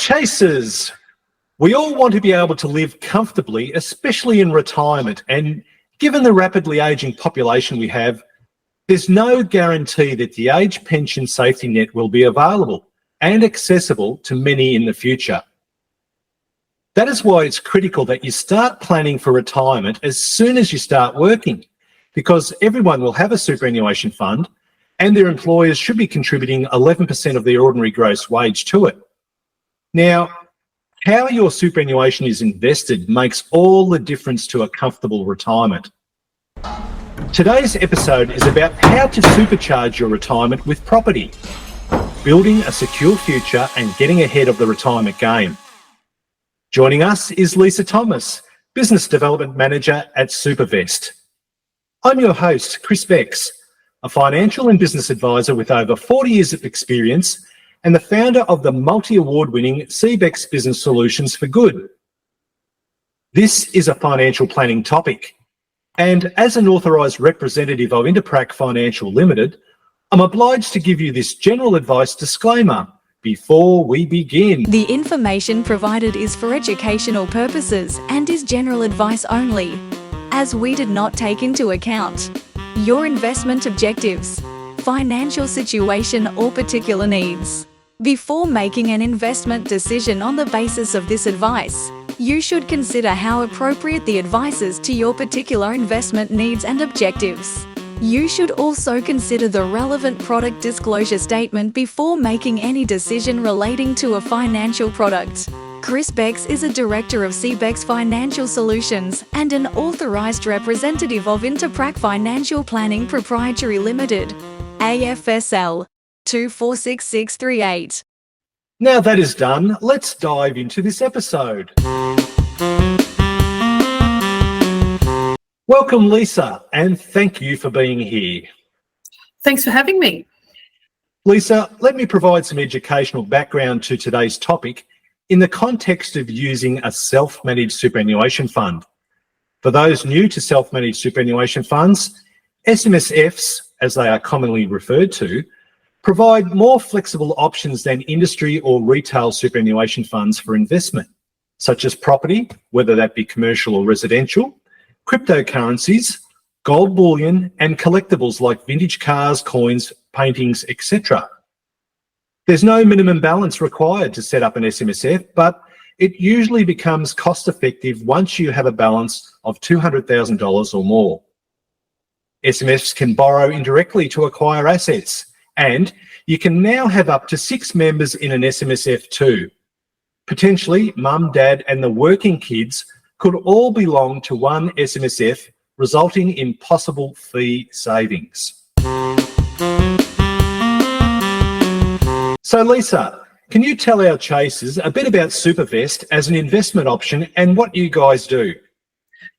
Chasers, we all want to be able to live comfortably, especially in retirement. And given the rapidly ageing population we have, there's no guarantee that the age pension safety net will be available and accessible to many in the future. That is why it's critical that you start planning for retirement as soon as you start working, because everyone will have a superannuation fund and their employers should be contributing 11% of their ordinary gross wage to it. Now, how your superannuation is invested makes all the difference to a comfortable retirement. Today's episode is about how to supercharge your retirement with property, building a secure future and getting ahead of the retirement game. Joining us is Lisa Thomas, Business Development Manager at Supervest. I'm your host, Chris Becks, a financial and business advisor with over 40 years of experience and the founder of the multi-award-winning CBEX Business Solutions for Good. This is a financial planning topic, and as an authorised representative of Interprac Financial Limited, I'm obliged to give you this general advice disclaimer before we begin. The information provided is for educational purposes and is general advice only, as we did not take into account your investment objectives, financial situation or particular needs. Before making an investment decision on the basis of this advice, you should consider how appropriate the advice is to your particular investment needs and objectives. You should also consider the relevant product disclosure statement before making any decision relating to a financial product. Chris Becks is a director of CBEX Financial Solutions and an authorised representative of Interprac Financial Planning Proprietary Limited, AFSL 246638. Now that is done, let's dive into this episode. Welcome, Lisa, and thank you for being here. Thanks for having me. Lisa, let me provide some educational background to today's topic in the context of using a self-managed superannuation fund. For those new to self-managed superannuation funds, SMSFs, as they are commonly referred to, provide more flexible options than industry or retail superannuation funds for investment, such as property, whether that be commercial or residential, cryptocurrencies, gold bullion, and collectibles like vintage cars, coins, paintings, etc. There's no minimum balance required to set up an SMSF, but it usually becomes cost-effective once you have a balance of $200,000 or more. SMSFs can borrow indirectly to acquire assets, and you can now have up to 6 members in an SMSF too. Potentially, mum, dad, and the working kids could all belong to one SMSF, resulting in possible fee savings. So Lisa, can you tell our chasers a bit about Supervest as an investment option and what you guys do?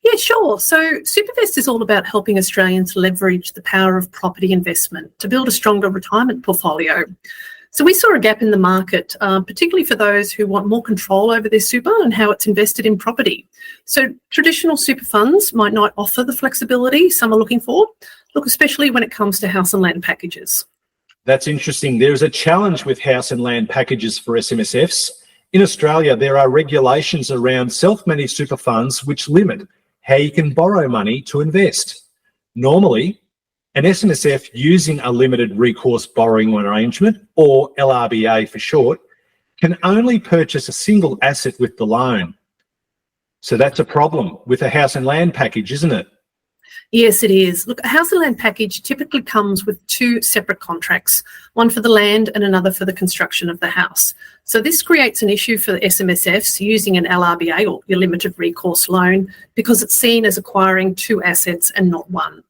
Yeah, sure. So Supervest is all about helping Australians leverage the power of property investment to build a stronger retirement portfolio. So we saw a gap in the market, particularly for those who want more control over their super and how it's invested in property. So traditional super funds might not offer the flexibility some are looking for, especially when it comes to house and land packages. That's interesting. There is a challenge with house and land packages for SMSFs. In Australia, there are regulations around self-managed super funds which limit how you can borrow money to invest. Normally, an SMSF using a limited recourse borrowing arrangement, or LRBA for short, can only purchase a single asset with the loan. So that's a problem with a house and land package, isn't it? Yes, it is. Look, a house and land package typically comes with 2 separate contracts, one for the land and another for the construction of the house. So this creates an issue for SMSFs using an LRBA, or your limited recourse loan, because it's seen as acquiring 2 assets and not one.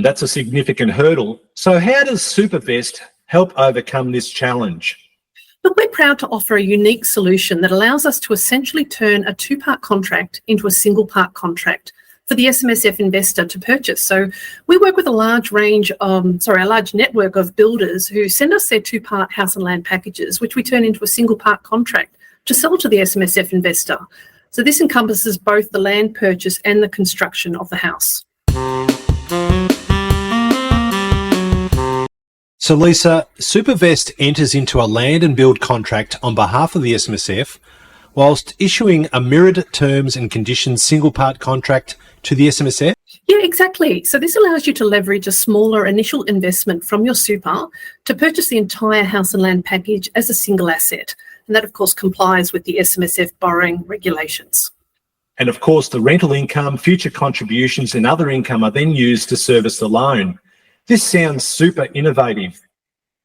That's a significant hurdle. So how does Supervest help overcome this challenge? Look, we're proud to offer a unique solution that allows us to essentially turn a 2-part contract into a single-part contract for the SMSF investor to purchase. So we work with a large network of builders who send us their 2-part house and land packages, which we turn into a single-part contract to sell to the SMSF investor. So this encompasses both the land purchase and the construction of the house. So Lisa, Supervest enters into a land and build contract on behalf of the SMSF whilst issuing a mirrored terms and conditions single part contract to the SMSF? Yeah, exactly. So this allows you to leverage a smaller initial investment from your super to purchase the entire house and land package as a single asset. And that, of course, complies with the SMSF borrowing regulations. And of course, the rental income, future contributions and other income are then used to service the loan. This sounds super innovative.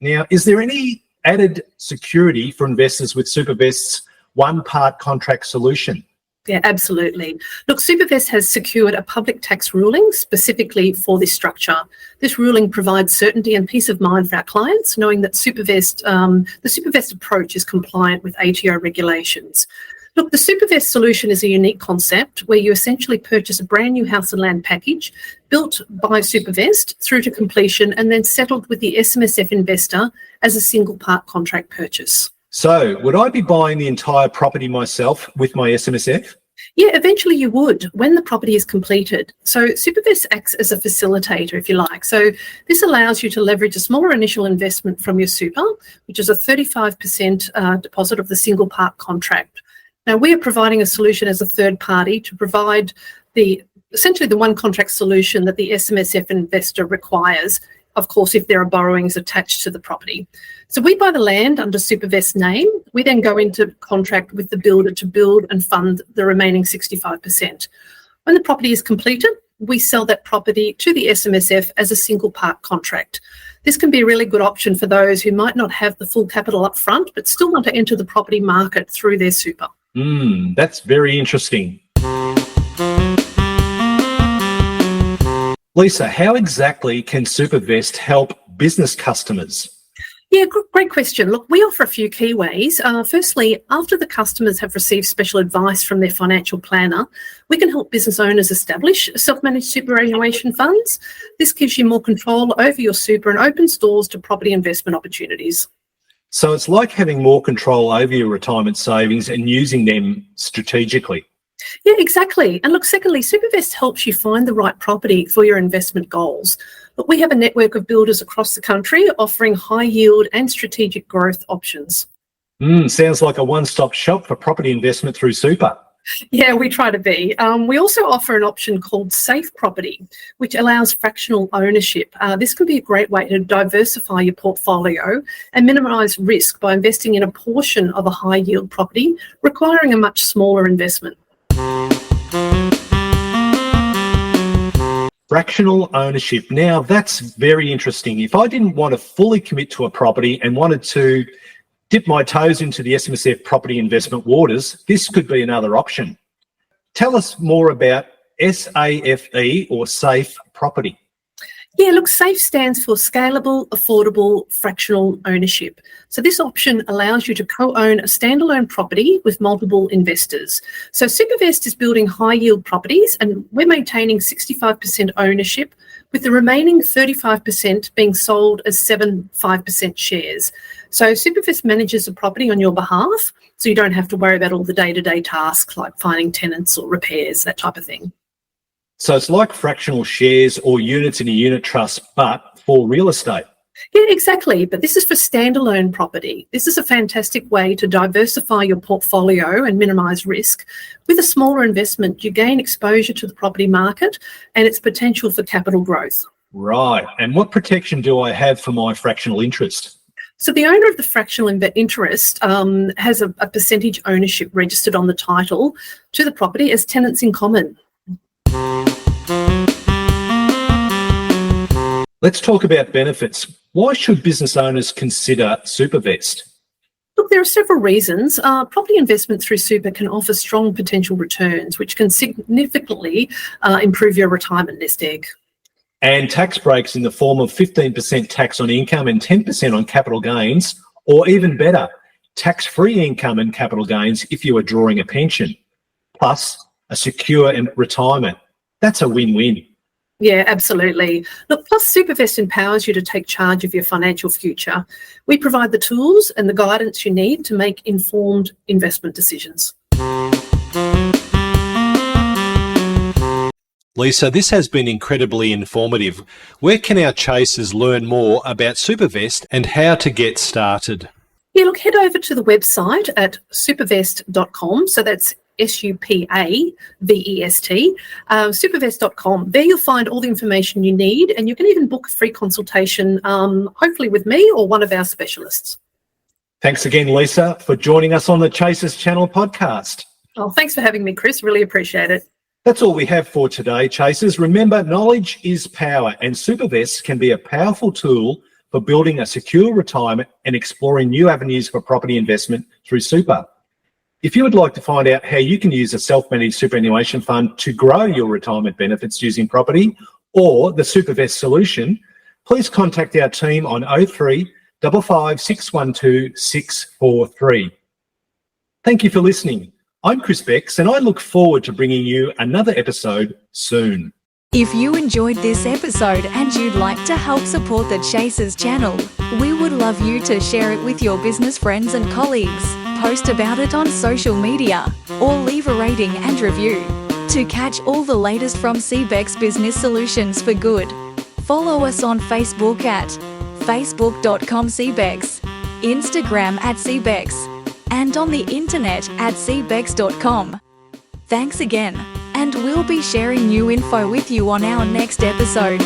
Now, is there any added security for investors with Supervest's one-part contract solution? Yeah, absolutely. Look, Supervest has secured a public tax ruling specifically for this structure. This ruling provides certainty and peace of mind for our clients, knowing that the Supervest approach is compliant with ATO regulations. Look, the Supervest solution is a unique concept where you essentially purchase a brand new house and land package built by Supervest through to completion and then settled with the SMSF investor as a single part contract purchase. So would I be buying the entire property myself with my SMSF? Yeah, eventually you would when the property is completed. So Supervest acts as a facilitator, if you like. So this allows you to leverage a smaller initial investment from your super, which is a 35% deposit of the single part contract. Now, we are providing a solution as a third party to provide essentially the one contract solution that the SMSF investor requires, of course, if there are borrowings attached to the property. So we buy the land under Supervest's name. We then go into contract with the builder to build and fund the remaining 65%. When the property is completed, we sell that property to the SMSF as a single part contract. This can be a really good option for those who might not have the full capital up front, but still want to enter the property market through their super. That's very interesting. Lisa, how exactly can Supervest help business customers? Yeah, great question. Look, we offer a few key ways. Firstly, after the customers have received special advice from their financial planner, we can help business owners establish self-managed superannuation funds. This gives you more control over your super and opens doors to property investment opportunities. So it's like having more control over your retirement savings and using them strategically. Yeah, exactly. And look, secondly, Supervest helps you find the right property for your investment goals. But we have a network of builders across the country offering high yield and strategic growth options. Sounds like a one-stop shop for property investment through super. Yeah, we try to be. We also offer an option called Safe Property, which allows fractional ownership. This can be a great way to diversify your portfolio and minimise risk by investing in a portion of a high yield property, requiring a much smaller investment. Fractional ownership. Now, that's very interesting. If I didn't want to fully commit to a property and wanted to dip my toes into the SMSF property investment waters, this could be another option. Tell us more about SAFE or Safe Property. Yeah, look, SAFE stands for Scalable, Affordable, Fractional Ownership. So this option allows you to co-own a standalone property with multiple investors. So Supervest is building high-yield properties and we're maintaining 65% ownership, with the remaining 35% being sold as 5% shares. So Supervest manages the property on your behalf, so you don't have to worry about all the day-to-day tasks like finding tenants or repairs, that type of thing. So it's like fractional shares or units in a unit trust, but for real estate. Yeah, exactly. But this is for standalone property. This is a fantastic way to diversify your portfolio and minimise risk. With a smaller investment, you gain exposure to the property market and its potential for capital growth. Right. And what protection do I have for my fractional interest? So the owner of the fractional interest has a percentage ownership registered on the title to the property as tenants in common. Let's talk about benefits. Why should business owners consider Supervest? Look, there are several reasons. Property investment through super can offer strong potential returns, which can significantly improve your retirement nest egg. And tax breaks in the form of 15% tax on income and 10% on capital gains, or even better, tax-free income and capital gains if you are drawing a pension, plus a secure retirement. That's a win-win. Yeah, absolutely. Look, plus Supervest empowers you to take charge of your financial future. We provide the tools and the guidance you need to make informed investment decisions. Lisa, this has been incredibly informative. Where can our chasers learn more about Supervest and how to get started? Yeah, look, head over to the website at supavest.com. So that's Supavest, supervest.com. There you'll find all the information you need, and you can even book a free consultation, hopefully with me or one of our specialists. Thanks again, Lisa, for joining us on the Chasers Channel podcast. Oh, thanks for having me, Chris. Really appreciate it. That's all we have for today, Chasers. Remember, knowledge is power, and Supervest can be a powerful tool for building a secure retirement and exploring new avenues for property investment through super. If you would like to find out how you can use a self-managed superannuation fund to grow your retirement benefits using property or the Supervest solution, please contact our team on 03 55 612 643. Thank you for listening. I'm Chris Becks, and I look forward to bringing you another episode soon. If you enjoyed this episode and you'd like to help support the Chasers channel, we would love you to share it with your business friends and colleagues, post about it on social media, or leave a rating and review. To catch all the latest from CBEX Business Solutions for Good, follow us on Facebook at facebook.com/CBEX, Instagram at CBEX, and on the internet at cbex.com. Thanks again, and we'll be sharing new info with you on our next episode.